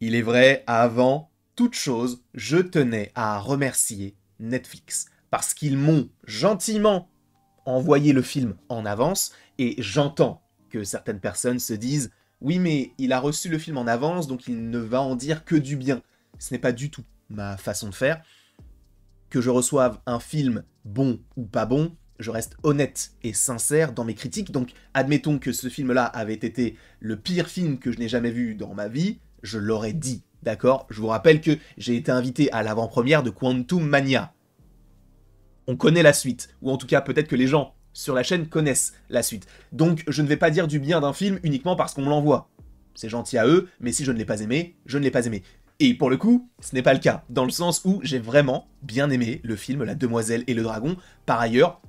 Il est vrai, avant toute chose, je tenais à remercier Netflix parce qu'ils m'ont gentiment envoyé le film en avance et j'entends que certaines personnes se disent oui mais il a reçu le film en avance donc il ne va en dire que du bien. Ce n'est pas du tout ma façon de faire. Que je reçoive un film bon ou pas bon, je reste honnête et sincère dans mes critiques, donc admettons que ce film-là avait été le pire film que je n'ai jamais vu dans ma vie, je l'aurais dit, d'accord? Je vous rappelle que j'ai été invité à l'avant-première de Quantum Mania. On connaît la suite, ou en tout cas peut-être que les gens sur la chaîne connaissent la suite. Donc je ne vais pas dire du bien d'un film uniquement parce qu'on me l'envoie. C'est gentil à eux, mais si je ne l'ai pas aimé, je ne l'ai pas aimé. Et pour le coup, ce n'est pas le cas, dans le sens où j'ai vraiment bien aimé le film La Demoiselle et le Dragon. Par ailleurs,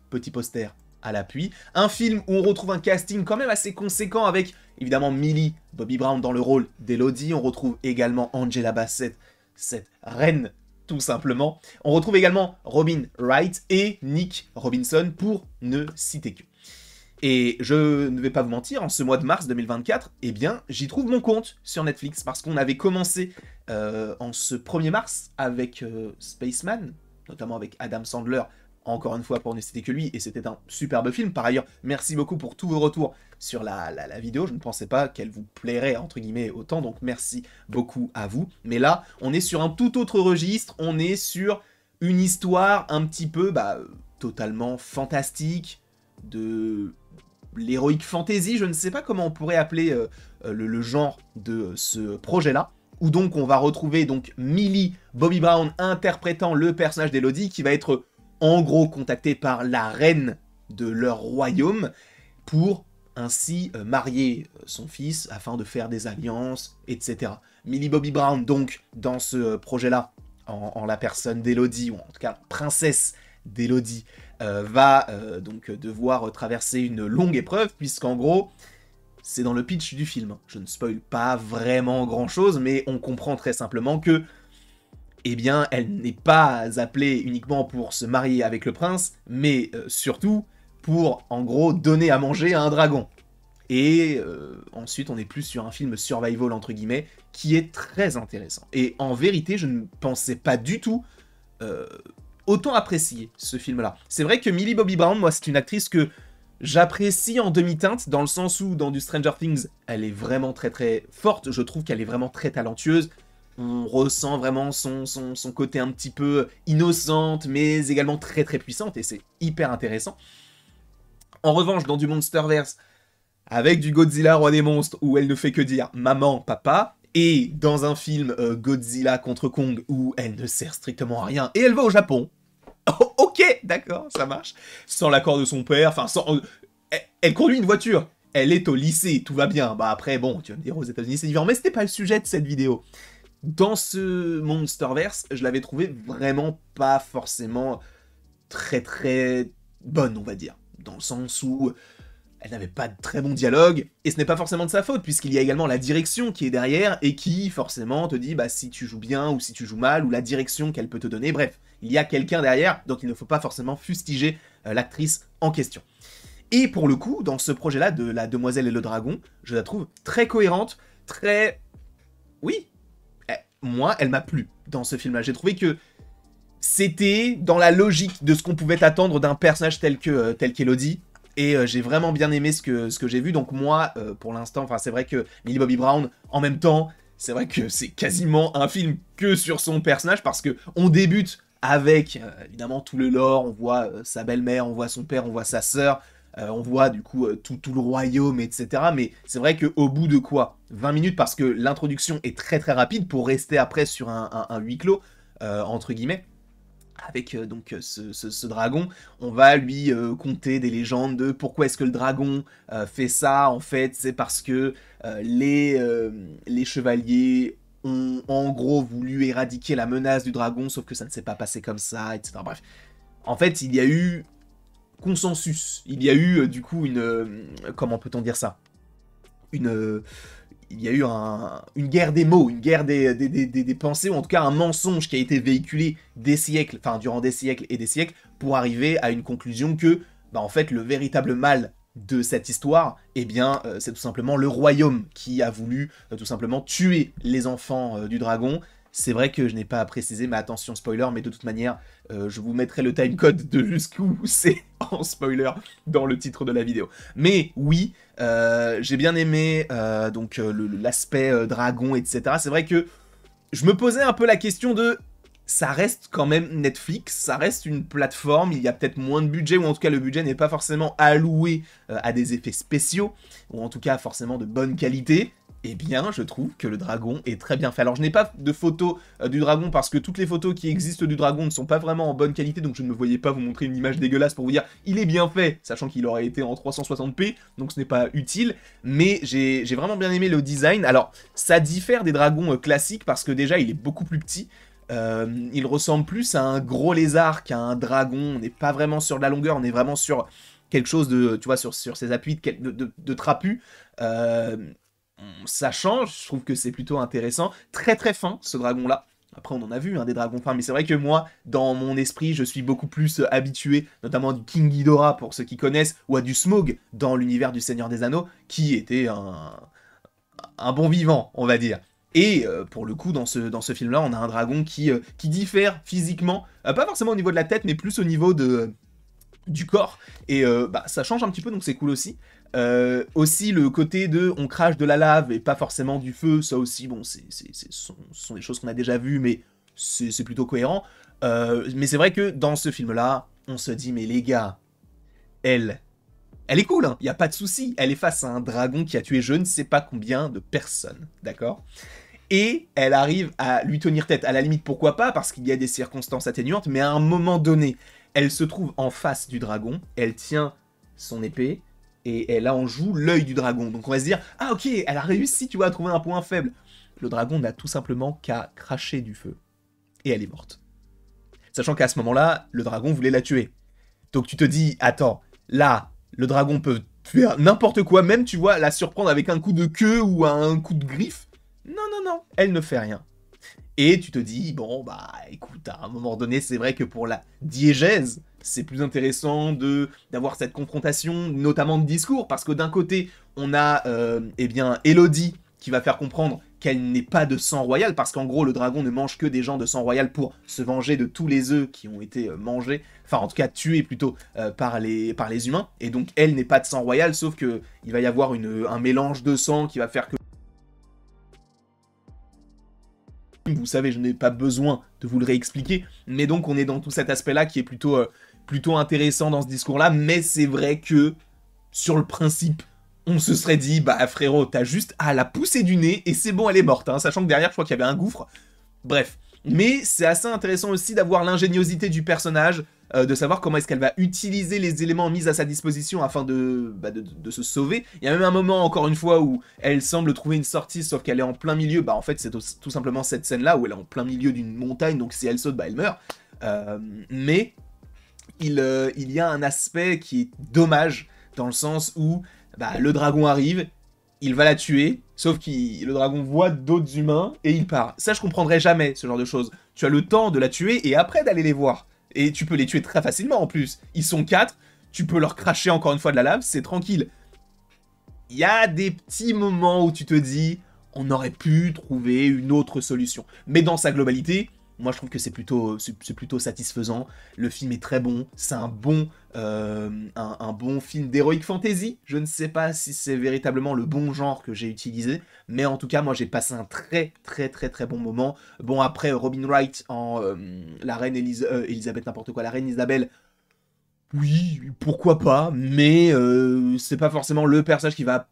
petit poster à l'appui, un film où on retrouve un casting quand même assez conséquent avec évidemment Millie Bobby Brown dans le rôle d'Elodie, on retrouve également Angela Bassett, cette reine tout simplement. On retrouve également Robin Wright et Nick Robinson pour ne citer que. Et je ne vais pas vous mentir, en ce mois de mars 2024, eh bien, j'y trouve mon compte sur Netflix, parce qu'on avait commencé en ce 1er mars avec Spaceman, notamment avec Adam Sandler, encore une fois pour ne citer que lui, et c'était un superbe film. Par ailleurs, merci beaucoup pour tous vos retours sur la vidéo, je ne pensais pas qu'elle vous plairait, entre guillemets, autant, donc merci beaucoup à vous. Mais là, on est sur un tout autre registre, on est sur une histoire un petit peu, totalement fantastique, de l'heroic fantasy, je ne sais pas comment on pourrait appeler le genre de ce projet-là, où donc on va retrouver donc Millie Bobby Brown interprétant le personnage d'Elodie, qui va être en gros contactée par la reine de leur royaume, pour ainsi marier son fils, afin de faire des alliances, etc. Millie Bobby Brown, donc, dans ce projet-là, en la personne d'Elodie, ou en tout cas princesse d'Elodie, va donc devoir traverser une longue épreuve, puisqu'en gros, c'est dans le pitch du film. Je ne spoil pas vraiment grand-chose, mais on comprend très simplement que, eh bien, elle n'est pas appelée uniquement pour se marier avec le prince, mais surtout pour, en gros, donner à manger à un dragon. Et ensuite, on est plus sur un film survival, entre guillemets, qui est très intéressant. Et en vérité, je ne pensais pas du tout autant apprécier ce film-là. C'est vrai que Millie Bobby Brown, moi, c'est une actrice que j'apprécie en demi-teinte, dans le sens où, dans du Stranger Things, elle est vraiment très très forte, je trouve qu'elle est vraiment très talentueuse, on ressent vraiment son côté un petit peu innocente, mais également très très puissante, et c'est hyper intéressant. En revanche, dans du Monsterverse, avec du Godzilla Roi des Monstres, où elle ne fait que dire « maman, papa », et dans un film Godzilla contre Kong, où elle ne sert strictement à rien, et elle va au Japon. Oh, ok, d'accord, ça marche. Sans l'accord de son père, enfin, sans... elle conduit une voiture. Elle est au lycée, tout va bien. Bah après, bon, tu vas me dire, aux États-Unis c'est différent, mais c'était pas le sujet de cette vidéo. Dans ce Monsterverse, je l'avais trouvé vraiment pas forcément très très bonne, on va dire. Dans le sens où elle n'avait pas de très bon dialogue, et ce n'est pas forcément de sa faute, puisqu'il y a également la direction qui est derrière, et qui, forcément, te dit, si tu joues bien, ou si tu joues mal, ou la direction qu'elle peut te donner, bref, il y a quelqu'un derrière, donc il ne faut pas forcément fustiger l'actrice en question. Et pour le coup, dans ce projet-là de La Demoiselle et le Dragon, je la trouve très cohérente, très... Oui, moi, elle m'a plu dans ce film-là. J'ai trouvé que c'était dans la logique de ce qu'on pouvait attendre d'un personnage tel qu'Elodie, et j'ai vraiment bien aimé ce que j'ai vu, donc moi, pour l'instant, c'est vrai que Millie Bobby Brown, en même temps, c'est vrai que c'est quasiment un film que sur son personnage, parce que on débute avec, évidemment, tout le lore, on voit sa belle-mère, on voit son père, on voit sa sœur, on voit du coup tout le royaume, etc. Mais c'est vrai qu'au bout de quoi 20 minutes, parce que l'introduction est très très rapide pour rester après sur un huis clos, entre guillemets, avec donc ce dragon, on va lui conter des légendes de pourquoi est-ce que le dragon fait ça. En fait, c'est parce que les chevaliers ont en gros voulu éradiquer la menace du dragon, sauf que ça ne s'est pas passé comme ça, etc. Bref, en fait, il y a eu consensus, il y a eu du coup comment peut-on dire ça, il y a eu une guerre des mots, une guerre des pensées, ou en tout cas un mensonge qui a été véhiculé des siècles, durant des siècles et des siècles, pour arriver à une conclusion que, en fait, le véritable mal de cette histoire, eh bien, c'est tout simplement le royaume qui a voulu tout simplement tuer les enfants du dragon. C'est vrai que je n'ai pas à préciser, mais attention spoiler, mais de toute manière, je vous mettrai le timecode de jusqu'où c'est en spoiler dans le titre de la vidéo. Mais oui, j'ai bien aimé donc l'aspect dragon, etc. C'est vrai que je me posais un peu la question de... Ça reste quand même Netflix, ça reste une plateforme, il y a peut-être moins de budget, ou en tout cas le budget n'est pas forcément alloué à des effets spéciaux, ou en tout cas forcément de bonne qualité. Eh bien, je trouve que le dragon est très bien fait. Alors, je n'ai pas de photos du dragon, parce que toutes les photos qui existent du dragon ne sont pas vraiment en bonne qualité, donc je ne me voyais pas vous montrer une image dégueulasse pour vous dire « il est bien fait », sachant qu'il aurait été en 360p, donc ce n'est pas utile, mais j'ai vraiment bien aimé le design. Alors, ça diffère des dragons classiques, parce que déjà, il est beaucoup plus petit. Il ressemble plus à un gros lézard qu'à un dragon. On n'est pas vraiment sur de la longueur, on est vraiment sur quelque chose de, tu vois, sur ses appuis de trapu. Ça change, je trouve que c'est plutôt intéressant. Très très fin, ce dragon-là. Après, on en a vu, hein, des dragons fins, mais c'est vrai que moi, dans mon esprit, je suis beaucoup plus habitué, notamment à du King Ghidorah, pour ceux qui connaissent, ou à du Smaug, dans l'univers du Seigneur des Anneaux, qui était un bon vivant, on va dire. Et pour le coup, dans ce film-là, on a un dragon qui diffère physiquement, pas forcément au niveau de la tête, mais plus au niveau du corps. Et ça change un petit peu, donc c'est cool aussi. Aussi, le côté de on crache de la lave et pas forcément du feu, ça aussi, bon, ce sont des choses qu'on a déjà vues, mais c'est plutôt cohérent. Mais c'est vrai que dans ce film-là, on se dit, mais les gars, elle est cool, hein, y a pas de souci. Elle est face à un dragon qui a tué je ne sais pas combien de personnes, d'accord ? Et elle arrive à lui tenir tête. À la limite, pourquoi pas, parce qu'il y a des circonstances atténuantes, mais à un moment donné, elle se trouve en face du dragon, elle tient son épée, et elle en joue l'œil du dragon. Donc on va se dire, ah ok, elle a réussi, tu vois, à trouver un point faible. Le dragon n'a tout simplement qu'à cracher du feu. Et elle est morte. Sachant qu'à ce moment-là, le dragon voulait la tuer. Donc tu te dis, attends, là, le dragon peut faire n'importe quoi, même, tu vois, la surprendre avec un coup de queue ou un coup de griffe. Non, non, non, elle ne fait rien. Et tu te dis, bon, bah, écoute, à un moment donné, c'est vrai que pour la diégèse, c'est plus intéressant d'avoir cette confrontation, notamment de discours, parce que d'un côté, on a, eh bien, Elodie, qui va faire comprendre qu'elle n'est pas de sang royal, parce qu'en gros, le dragon ne mange que des gens de sang royal pour se venger de tous les œufs qui ont été mangés, enfin, en tout cas, tués plutôt, par les humains, et donc, elle n'est pas de sang royal, sauf que il va y avoir un mélange de sang qui va faire que... Vous savez, je n'ai pas besoin de vous le réexpliquer, mais donc on est dans tout cet aspect-là qui est plutôt intéressant dans ce discours-là, mais c'est vrai que, sur le principe, on se serait dit, bah frérot, t'as juste à la pousser du nez, et c'est bon, elle est morte, hein, sachant que derrière, je crois qu'il y avait un gouffre. Bref. Mais c'est assez intéressant aussi d'avoir l'ingéniosité du personnage, de savoir comment est-ce qu'elle va utiliser les éléments mis à sa disposition afin de se sauver. Il y a même un moment, encore une fois, où elle semble trouver une sortie, sauf qu'elle est en plein milieu. Bah en fait, c'est tout simplement cette scène-là, où elle est en plein milieu d'une montagne, donc si elle saute, bah elle meurt. Mais il y a un aspect qui est dommage, dans le sens où bah, le dragon arrive, il va la tuer, sauf que le dragon voit d'autres humains et il part. Ça, je comprendrais jamais, ce genre de choses. Tu as le temps de la tuer et après d'aller les voir. Et tu peux les tuer très facilement en plus. Ils sont 4, tu peux leur cracher encore une fois de la lave, c'est tranquille. Il y a des petits moments où tu te dis, on aurait pu trouver une autre solution. Mais dans sa globalité, moi je trouve que c'est plutôt satisfaisant. Le film est très bon, c'est un bon film d'heroic fantasy. Je ne sais pas si c'est véritablement le bon genre que j'ai utilisé, mais en tout cas moi j'ai passé un très bon moment. Bon après Robin Wright en la reine Elisabeth n'importe quoi, la reine Isabelle. Oui, pourquoi pas, mais c'est pas forcément le personnage qui va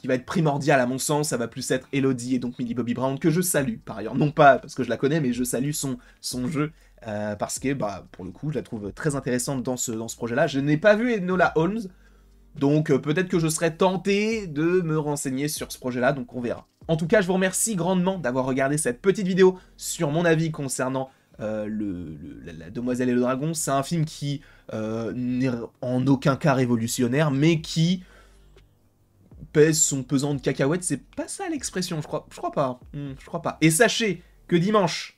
être primordial à mon sens, ça va plus être Elodie et donc Millie Bobby Brown, que je salue par ailleurs. Non pas parce que je la connais, mais je salue son jeu, parce que, bah, pour le coup, je la trouve très intéressante dans ce projet-là. Je n'ai pas vu Enola Holmes, donc peut-être que je serais tenté de me renseigner sur ce projet-là, donc on verra. En tout cas, je vous remercie grandement d'avoir regardé cette petite vidéo sur mon avis concernant la Demoiselle et le Dragon. C'est un film qui n'est en aucun cas révolutionnaire, mais qui pèse son pesant de cacahuètes. C'est pas ça l'expression, je crois pas. Je crois pas. Et sachez que dimanche,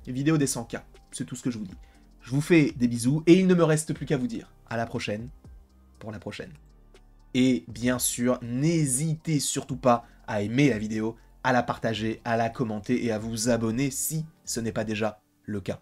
vidéo des 100K. C'est tout ce que je vous dis. Je vous fais des bisous, et il ne me reste plus qu'à vous dire à la prochaine, pour la prochaine. Et bien sûr, n'hésitez surtout pas à aimer la vidéo, à la partager, à la commenter et à vous abonner si ce n'est pas déjà le cas.